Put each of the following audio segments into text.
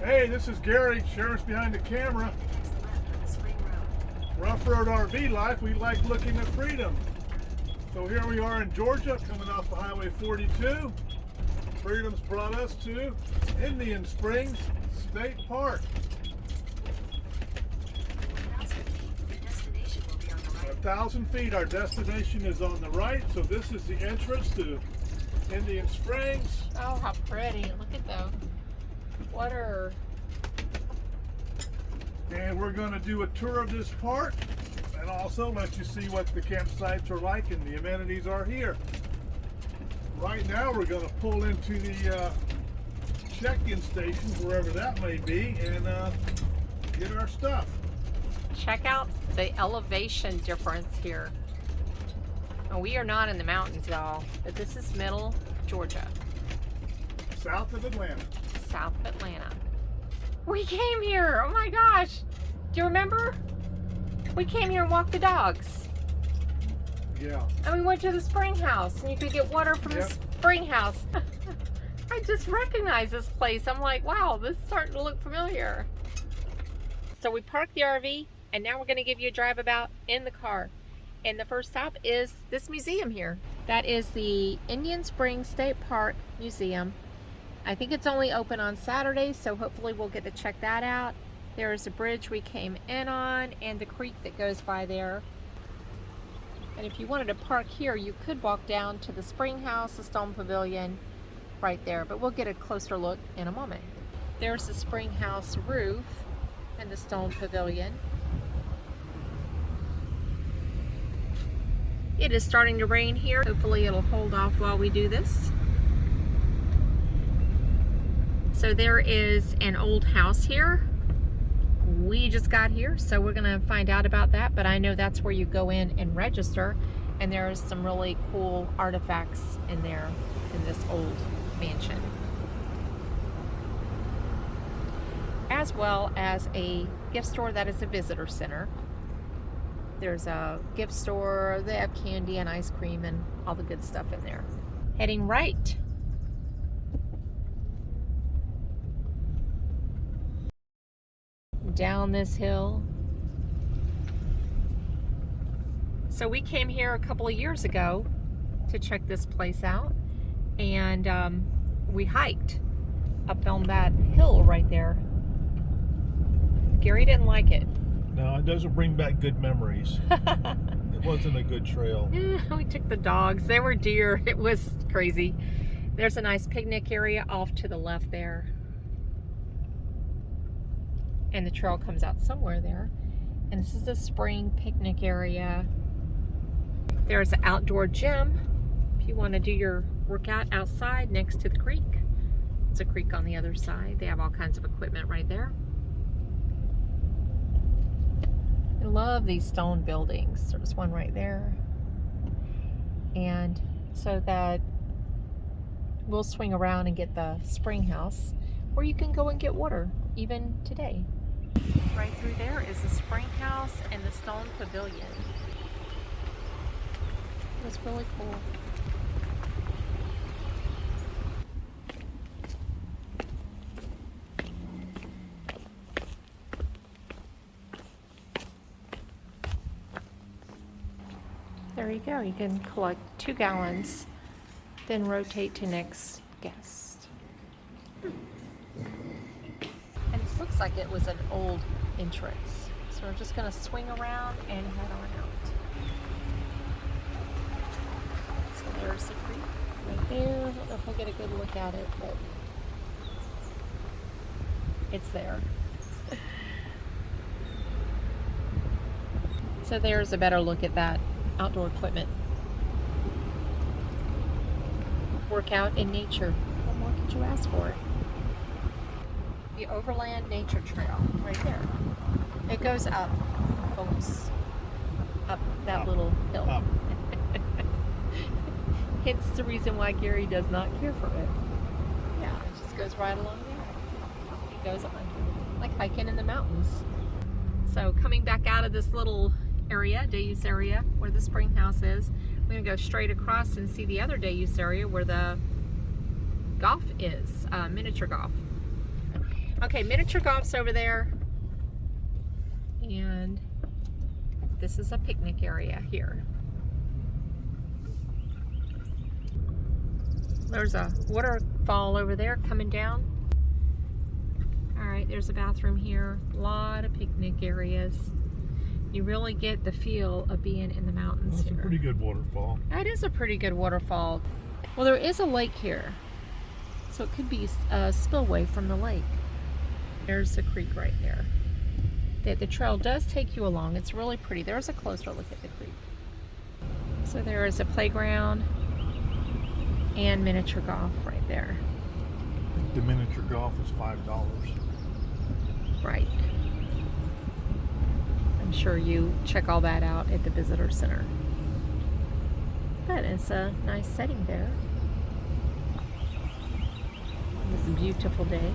Hey, this is Gary, Sheriff's behind the camera. Ruff Road RV life, we like looking at freedom. So here we are in Georgia, coming off the Highway 42. Freedom's brought us to Indian Springs State Park. 1,000 feet, our destination is on the right, so this is the entrance to Indian Springs. Oh, how pretty. Look at the water. And we're going to do a tour of this park and also let you see what the campsites are like and the amenities are here. Right now we're going to pull into the check-in station, wherever that may be, and get our stuff. Check out the elevation difference here. And we are not in the mountains, y'all, but this is middle Georgia. South of Atlanta. South of Atlanta. We came here, oh my gosh. Do you remember? We came here and walked the dogs. Yeah. And we went to the spring house and you could get water from the spring house. I just recognize this place. I'm like, wow, this is starting to look familiar. So we parked the RV and now we're gonna give you a drive about in the car. And the first stop is this museum here. That is the Indian Springs State Park Museum. I think it's only open on Saturdays, so hopefully we'll get to check that out. There's a bridge we came in on and the creek that goes by there. And if you wanted to park here, you could walk down to the spring house, the stone pavilion right there, but we'll get a closer look in a moment. There's the spring house roof and the stone pavilion. It is starting to rain here. Hopefully it'll hold off while we do this. So there is an old house here. We just got here, so we're gonna find out about that, but I know that's where you go in and register, and there's some really cool artifacts in there in this old mansion. As well as a gift store that is a visitor center. There's a gift store, they have candy and ice cream and all the good stuff in there. Heading right. Down this hill. So we came here a couple of years ago to check this place out, and we hiked up on that hill right there. Gary didn't like it. No, it doesn't bring back good memories. It wasn't a good trail. We took the dogs. There were deer. It was crazy. There's a nice picnic area off to the left there. And the trail comes out somewhere there. And this is the spring picnic area. There's an outdoor gym if you want to do your workout outside next to the creek. There's a creek on the other side. They have all kinds of equipment right there. I love these stone buildings. There's one right there. And so that we'll swing around and get the spring house, or you can go and get water even today. Right through there is the spring house and the stone pavilion. It was really cool. There you go. You can collect 2 gallons, then rotate to next guest. And it looks like it was an old entrance. So we're just going to swing around and head on out. So there's the creek right there. I don't know if we'll get a good look at it, but it's there. So there's a better look at that outdoor equipment. Workout in nature. What more could you ask for? The Overland Nature Trail, right there. It goes up, folks. Up that little hill. Up. Hence the reason why Gary does not care for it. Yeah, it just goes right along there. It goes on, like hiking in the mountains. So coming back out of this little area, day use area, where the spring house is, we're gonna go straight across and see the other day use area where the golf is, miniature golf. Okay, miniature golf's over there. And this is a picnic area here. There's a waterfall over there coming down. All right, there's a bathroom here. A lot of picnic areas. You really get the feel of being in the mountains That's here. a pretty good waterfall. That is a pretty good waterfall. Well, there is a lake here, so it could be a spillway from the lake. There's the creek right there. The trail does take you along. It's really pretty. There's a closer look at the creek. So there is a playground and miniature golf right there. I think the miniature golf is $5. Right. I'm sure you check all that out at the visitor center. But it's a nice setting there. It's a beautiful day.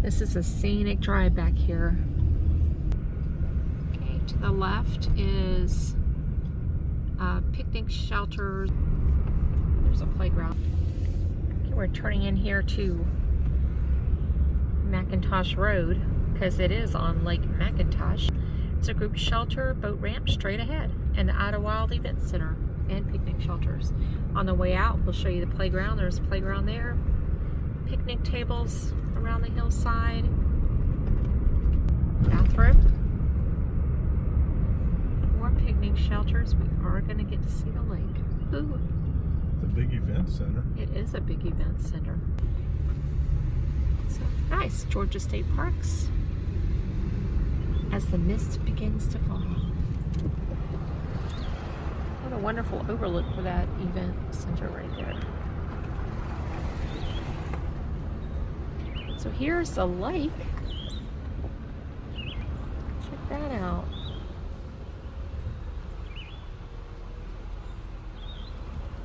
This is a scenic drive back here. Okay, to the left is picnic shelter. There's a playground. Okay, we're turning in here to Macintosh Road because it is on Lake Macintosh. It's a group shelter, boat ramp straight ahead, and the Idlewild Event Center and picnic shelters. On the way out, we'll show you the playground. There's a playground there. Picnic tables around the hillside. Bathroom. More picnic shelters. We are going to get to see the lake. Ooh. The big event center. It is a big event center. So nice. Georgia State Parks. As the mist begins to fall. What a wonderful overlook for that event center right there. So here's the lake. Check that out.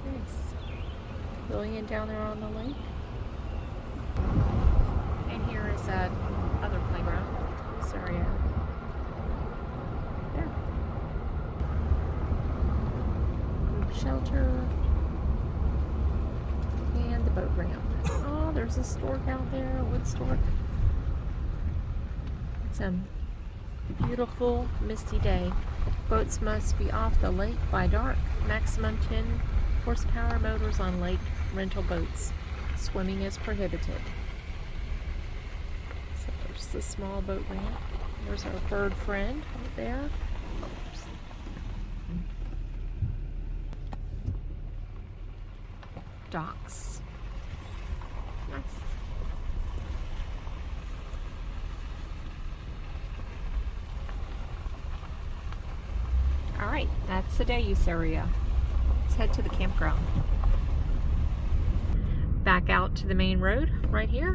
Nice. Pavilion down there on the lake. And here is that other playground. This area. There. Group shelter. And the boat ramp. Oh, there's a stork out there, a wood stork. It's a beautiful, misty day. Boats must be off the lake by dark. Maximum 10 horsepower motors on lake rental boats. Swimming is prohibited. So there's the small boat ramp. There's our bird friend right there. Docks. Nice. All right, that's the Dauset area. Let's head to the campground. Back out to the main road right here,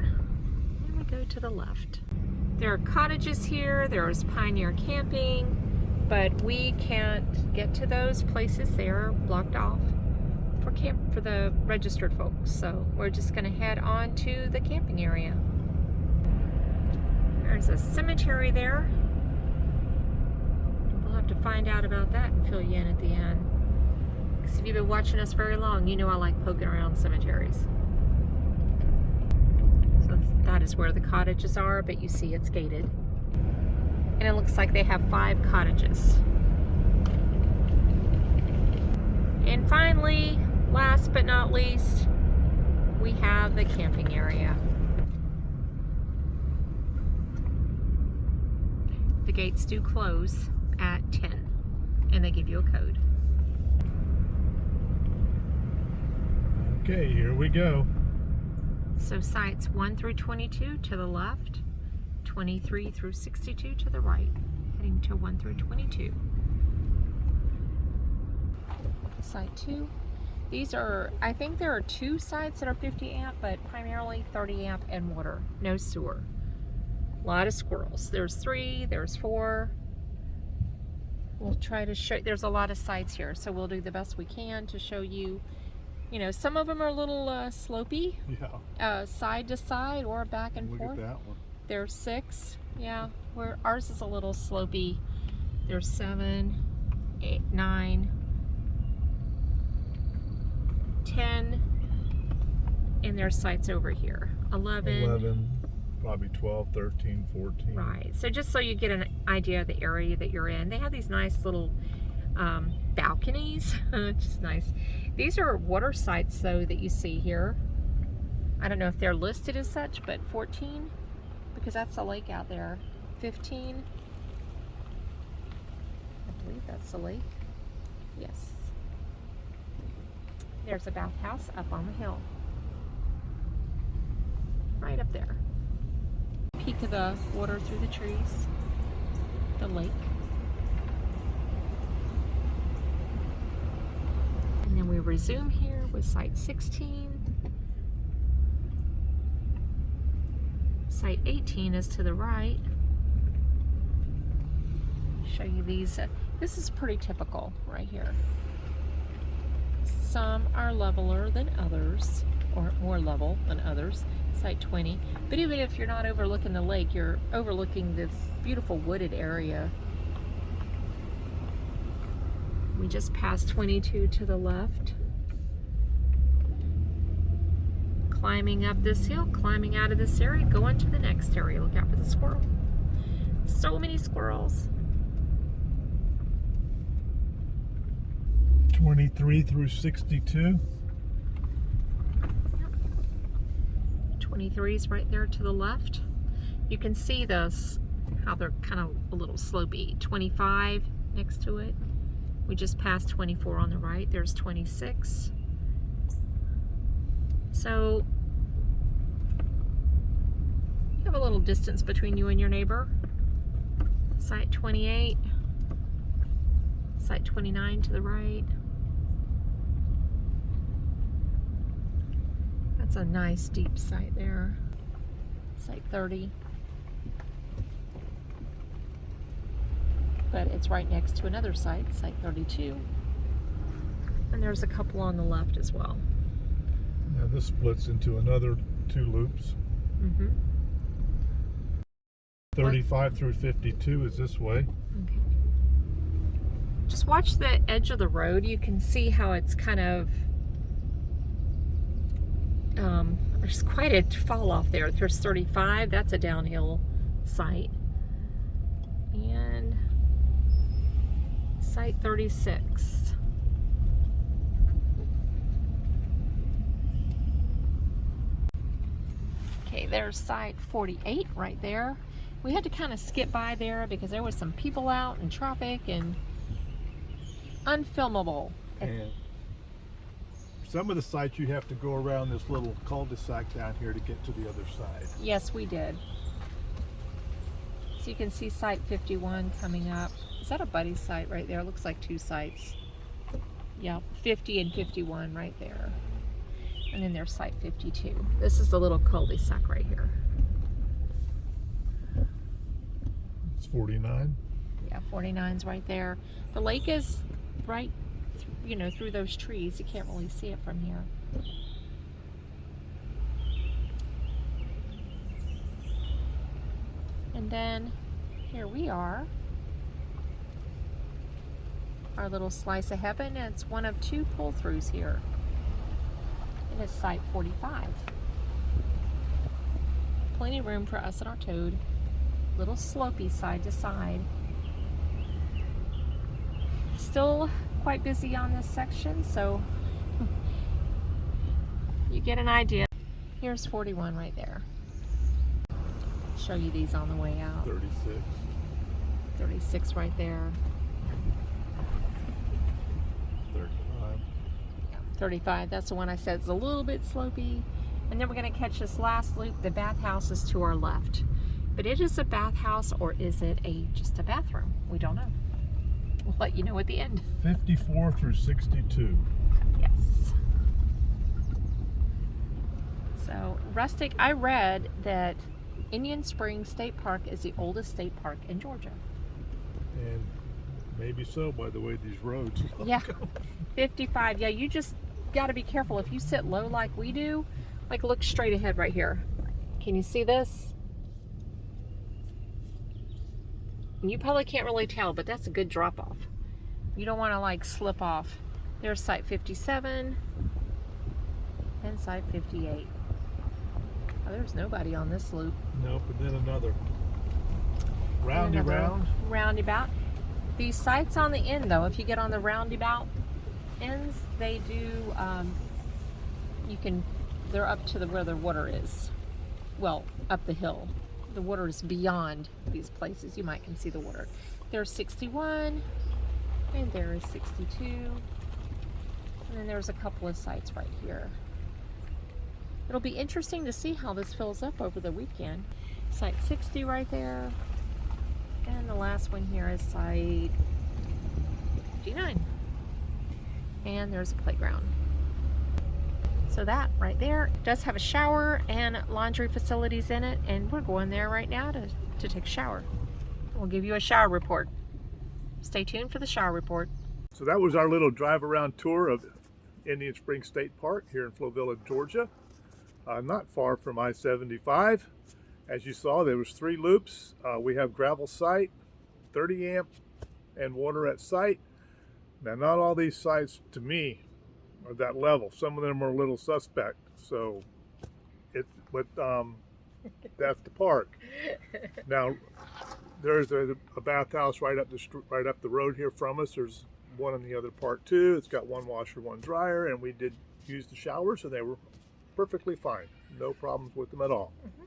and we go to the left. There are cottages here. There's Pioneer Camping, but we can't get to those places. They are blocked off for the registered folks, so we're just going to head on to the camping area. There's a cemetery there. We'll have to find out about that and fill you in at the end, because if you've been watching us very long, you know I like poking around cemeteries. So that is where the cottages are, but you see it's gated, and it looks like they have 5 cottages. And finally, last but not least, we have the camping area. The gates do close at 10, and they give you a code. Okay, here we go. So sites 1 through 22 to the left, 23 through 62 to the right, heading to 1 through 22. Site 2. These are, I think there are 2 sites that are 50 amp, but primarily 30 amp and water, no sewer. A lot of squirrels. There's 3, there's 4. We'll try to show, there's a lot of sites here, so we'll do the best we can to show you. You know, some of them are a little slopey, Yeah. Side to side or back and Look forth. at that one. There's 6, yeah, where ours is a little slopey. There's 7, 8, 9, 10, And there's sites over here. 11, probably 12, 13, 14. Right. So just so you get an idea of the area that you're in, they have these nice little balconies, which is nice. These are water sites, though, that you see here. I don't know if they're listed as such, but 14, because that's the lake out there. 15, I believe that's the lake. Yes. There's a bathhouse up on the hill. Right up there. Peek of the water through the trees. The lake. And then we resume here with site 16. Site 18 is to the right. Show you these. This is pretty typical right here. Some are leveler than others, or more level than others. Site 20. But even if you're not overlooking the lake, you're overlooking this beautiful wooded area. We just passed 22 to the left. Climbing up this hill, climbing out of this area, going to the next area. Look out for the squirrel. So many squirrels. 23 through 62. 23 is right there to the left. You can see this, how they're kind of a little slopey. 25 next to it. We just passed 24 on the right. There's 26. So you have a little distance between you and your neighbor. Site 28. Site 29 to the right. That's a nice deep site there. Site 30. But it's right next to another site, site 32. And there's a couple on the left as well. Yeah, this splits into another 2 loops. 35 through 52 is this way. Okay. Just watch the edge of the road. You can see how it's kind of there's quite a fall off there. There's 35. That's a downhill site. And site 36. Okay, there's site 48 right there. We had to kind of skip by there because there was some people out and traffic and unfilmable. And some of the sites you have to go around this little cul-de-sac down here to get to the other side. Yes, we did. So you can see site 51 coming up. Is that a buddy site right there? It looks like 2 sites. Yeah, 50 and 51 right there. And then there's site 52. This is the little cul-de-sac right here. It's 49. Yeah, 49's right there. The lake is right, you know, through those trees. You can't really see it from here. And then here we are. Our little slice of heaven. It's one of 2 pull-throughs here. It is site 45. Plenty of room for us and our toad. Little slopey side to side. Still quite busy on this section, so you get an idea. Here's 41 right there. Show you these on the way out. 36. 36 right there. 35. 35, that's the one I said is a little bit slopey. And then we're going to catch this last loop. The bathhouse is to our left. But it is a bathhouse, or is it just a bathroom? We don't know. We'll let you know at the end. 54 through 62. Yes. So, rustic, I read that Indian Springs State Park is the oldest state park in Georgia. And maybe so by the way these roads look. Yeah. 55. Yeah, you just got to be careful. If you sit low like we do, like look straight ahead right here. Can you see this? And you probably can't really tell, but that's a good drop off. You don't want to like slip off. There's site 57. and site 58. Oh, there's nobody on this loop. Nope, and then another roundabout. These sites on the end, though, if you get on the roundabout ends, they do, they're up to where the water is. Well, up the hill. The water is beyond these places. You can see the water. There's 61, and there is 62. And then there's a couple of sites right here. It'll be interesting to see how this fills up over the weekend. Site 60 right there. And the last one here is site 59. And there's a playground. So that right there does have a shower and laundry facilities in it. And we're going there right now to take a shower. We'll give you a shower report. Stay tuned for the shower report. So that was our little drive around tour of Indian Springs State Park here in Flovilla, Georgia. Not far from I-75. As you saw, there was 3 loops. We have gravel site, 30 amp, and water at site. Now, not all these sites, to me, are that level. Some of them are a little suspect. So, that's the park. Now, there's a bathhouse right up the road here from us. There's one in the other park too. It's got 1 washer, 1 dryer, and we did use the showers, so they were perfectly fine. No problems with them at all. Mm-hmm.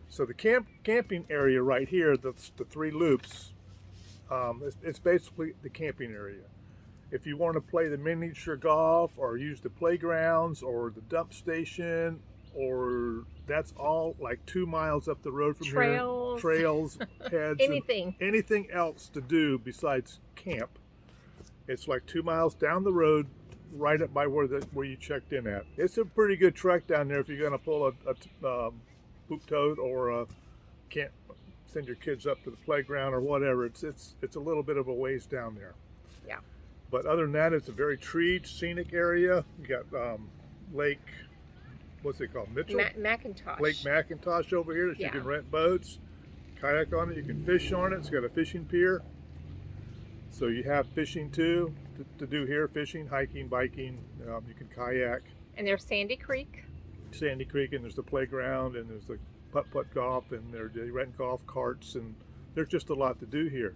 So the camping area right here, the 3 loops, it's basically the camping area. If you want to play the miniature golf or use the playgrounds or the dump station, or that's all like 2 miles up the road from Trails. here. Trails, heads, anything else to do besides camp. It's like 2 miles down the road, right up by where you checked in at. It's a pretty good trek down there if you're going to pull a hoop toad or can't send your kids up to the playground or whatever. It's a little bit of a ways down there. Yeah. But other than that, it's a very treed, scenic area. You got Lake, what's it called? Mitchell? Macintosh. Lake Macintosh over here that you can rent boats, kayak on it. You can fish on it. It's got a fishing pier. So you have fishing too to do here, fishing, hiking, biking. You can kayak. And there's Sandy Creek. Sandy Creek, and there's the playground, and there's the putt-putt golf, and they rent golf carts, and there's just a lot to do here.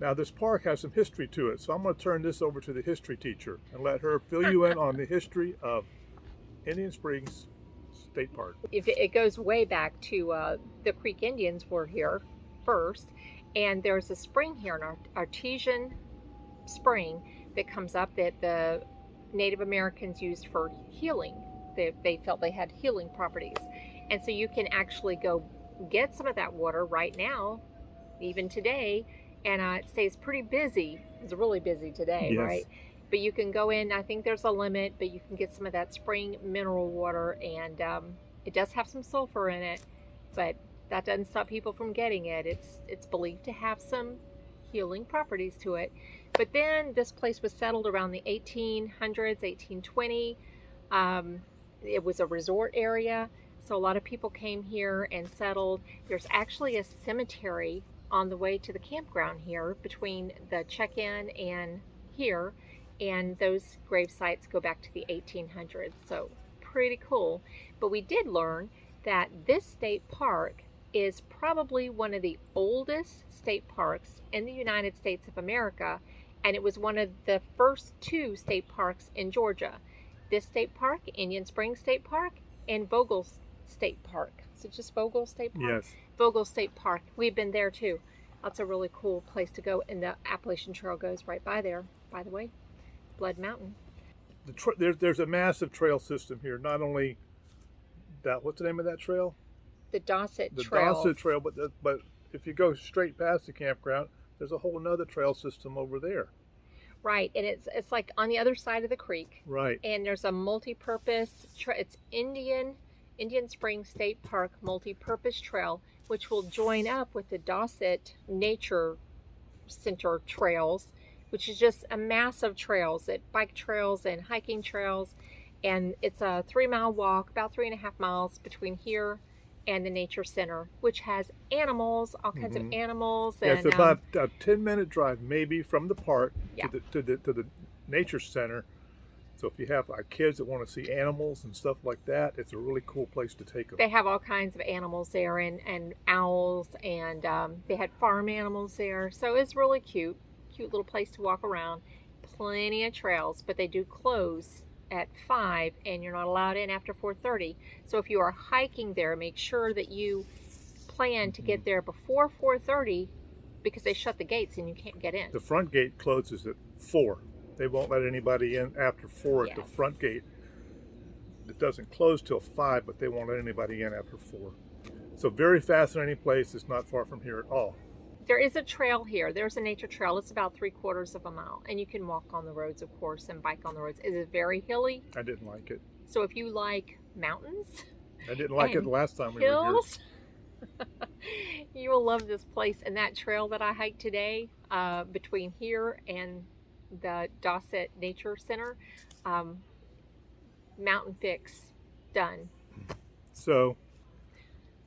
Now this park has some history to it, so I'm going to turn this over to the history teacher and let her fill you in on the history of Indian Springs State Park. It goes way back to the Creek Indians were here first, and there's a spring here, an artesian spring that comes up that the Native Americans used for healing. They felt they had healing properties. And so you can actually go get some of that water right now, even today, and it stays pretty busy. It's really busy today, yes. Right? But you can go in, I think there's a limit, but you can get some of that spring mineral water, and it does have some sulfur in it, but that doesn't stop people from getting it. It's believed to have some healing properties to it. But then this place was settled around the 1800s, 1820. It was a resort area, so a lot of people came here and settled. There's actually a cemetery on the way to the campground here between the check-in and here, and those grave sites go back to the 1800s, so pretty cool. But we did learn that this state park is probably one of the oldest state parks in the United States of America, and it was one of the first 2 state parks in Georgia. This state park, Indian Springs State Park, and Vogel State Park. Is it just Vogel State Park? Yes. Vogel State Park. We've been there too. That's a really cool place to go, and the Appalachian Trail goes right by there, by the way. Blood Mountain. There's a massive trail system here. Not only that, what's the name of that trail? The Dauset The Trails. Dauset Trail, but if you go straight past the campground, there's a whole another trail system over there. Right, and it's like on the other side of the creek. Right. And there's a multi-purpose it's Indian Springs State Park multi-purpose trail, which will join up with the Dauset Nature Center trails, which is just a massive trails, bike trails and hiking trails, and it's a 3-mile walk, about 3.5 miles between here and the Nature Center, which has animals, all kinds of animals. Yeah, and, it's about a 10-minute drive maybe from the park yeah. to the Nature Center. So if you have like kids that want to see animals and stuff like that, it's a really cool place to take them. They have all kinds of animals there, and owls, and they had farm animals there. So it's really cute little place to walk around. Plenty of trails, but they do close at 5, and you're not allowed in after 4:30. So if you are hiking there, make sure that you plan to get there before 4:30, because they shut the gates and you can't get in. The front gate closes at 4. They won't let anybody in after 4 at the Yes. front gate. It doesn't close till 5, but they won't let anybody in after 4. So very fascinating place. It's not far from here at all. There is a trail here. There's a nature trail. It's about 3/4 of a mile, and you can walk on the roads, of course, and bike on the roads. It is very hilly. I didn't like it. So if you like mountains, I didn't like it and the last time we were here. hills, you will love this place. And that trail that I hiked today, between here and the Dauset Nature Center, mountain fix done. So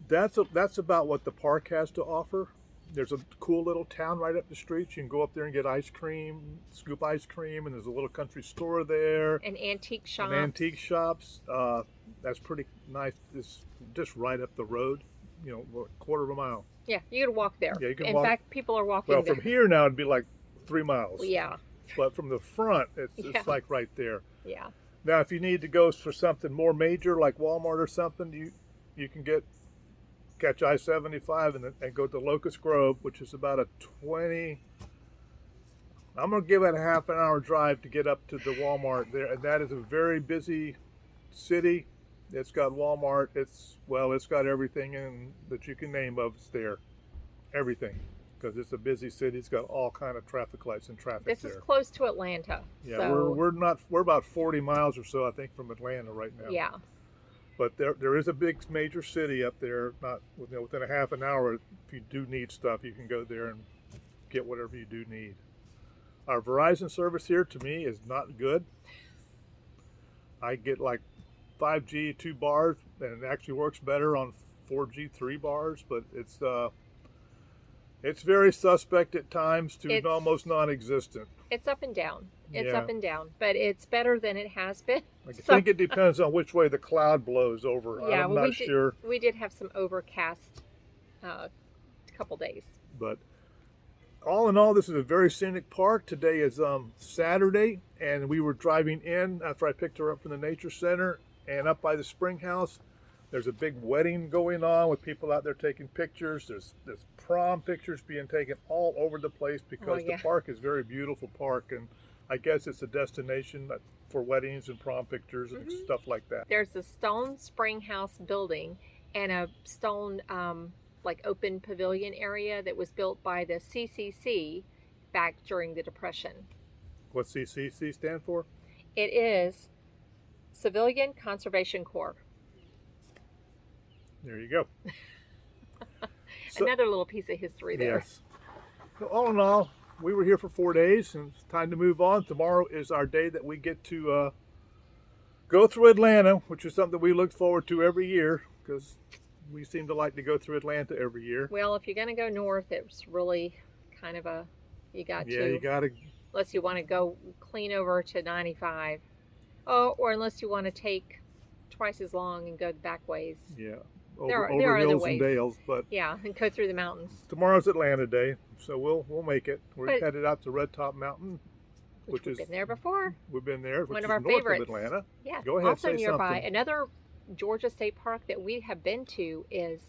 that's about what the park has to offer. There's a cool little town right up the street. You can go up there and get ice cream, scoop ice cream, and there's a little country store there. And antique shops. And antique shops. That's pretty nice. It's just right up the road, you know, a quarter of a mile. Yeah, you can walk there. Yeah, you can In walk. fact, people are walking Well, there. from here now it'd be like 3 miles. Yeah, But from the front, Yeah. it's like right there. yeah. Now, if you need to go for something more major, like Walmart or something, you can catch I-75 and go to Locust Grove, which is about a 20. I'm gonna give it a half an hour drive to get up to the Walmart there, and that is a very busy city. It's got Walmart. It's got everything in that you can name of. It's there, everything, because it's a busy city. It's got all kind of traffic lights and traffic This there. is close to Atlanta. Yeah, so, we're about 40 miles or so, I think, from Atlanta right now. yeah. But there is a big major city up there. Not within a half an hour. If you do need stuff, you can go there and get whatever you do need. Our Verizon service here, to me, is not good. I get like 5G 2 bars, and it actually works better on 4G 3 bars. But it's very suspect at times to It's- almost non-existent. It's up and down. It's Yeah. up and down, but it's better than it has been. I So- think it depends on which way the cloud blows over. Yeah, I'm well, not sure. We did have some overcast couple days. But all in all, this is a very scenic park. Today is Saturday, and we were driving in after I picked her up from the nature center, and up by the spring house, there's a big wedding going on with people out there taking pictures. There's prom pictures being taken all over the place because yeah. the park is a very beautiful park, and I guess it's a destination for weddings and prom pictures and stuff like that. There's a stone spring house building and a stone like open pavilion area that was built by the CCC back during the Depression. What's CCC stand for? It is Civilian Conservation Corps. There you go. So- Another little piece of history there. Yes. So all in all, we were here for 4 days, and it's time to move on. Tomorrow is our day that we get to go through Atlanta, which is something we look forward to every year because we seem to like to go through Atlanta every year. Well, if you're going to go north, it's really kind of you got Yeah, to. you got to. Unless you want to go clean over to 95. Oh, or unless you want to take twice as long and go the back ways. Yeah. There Over are other hills and ways. dales, but Yeah, and go through the mountains. tomorrow's Atlanta Day, so we'll make it. We're But- headed out to Red Top Mountain, Which we've is been there before. we've been there, which One is of our north favorites. of Atlanta. Yeah. Go ahead, Also say nearby, something. another Georgia State Park that we have been to is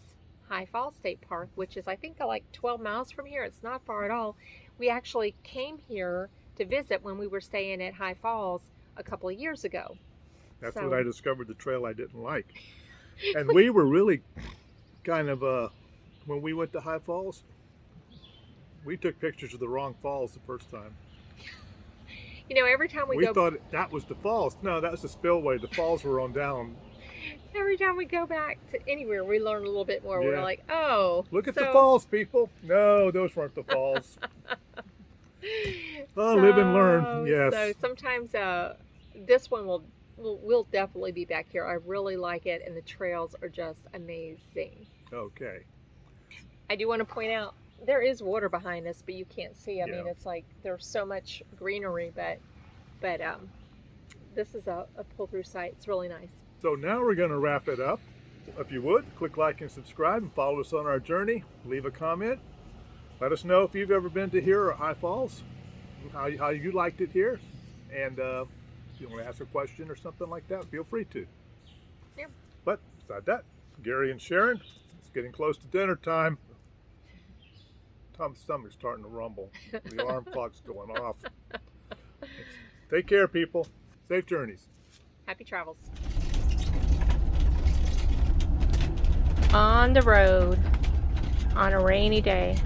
High Falls State Park, which is I think like 12 miles from here. It's not far at all. We actually came here to visit when we were staying at High Falls a couple of years ago. That's So- when I discovered the trail I didn't like. And we were really kind of, when we went to High Falls, we took pictures of the wrong falls the first time. You know, every time we We go thought that was the falls. No, that was the spillway. The falls were on down. every time we go back to anywhere, we learn a little bit more. We're Yeah. like, oh, Look at so- the falls, people. No, those weren't the falls. Oh, live and learn. Yes. So sometimes this one we'll definitely be back here. I really like it, and the trails are just amazing. Okay. I do want to point out there is water behind us, but you can't see. I mean, Yeah. it's like there's so much greenery, but this is a pull-through site. It's really nice. So now we're going to wrap it up. If you would, click like and subscribe and follow us on our journey. Leave a comment. Let us know if you've ever been to here or High Falls, how you liked it here. And if you want to ask a question or something like that, feel free to. Yeah. But beside that, Gary and Sharon, it's getting close to dinner time. Tom's stomach's starting to rumble. The alarm clock's going off. Take care, people. Safe journeys. Happy travels. On the road on a rainy day.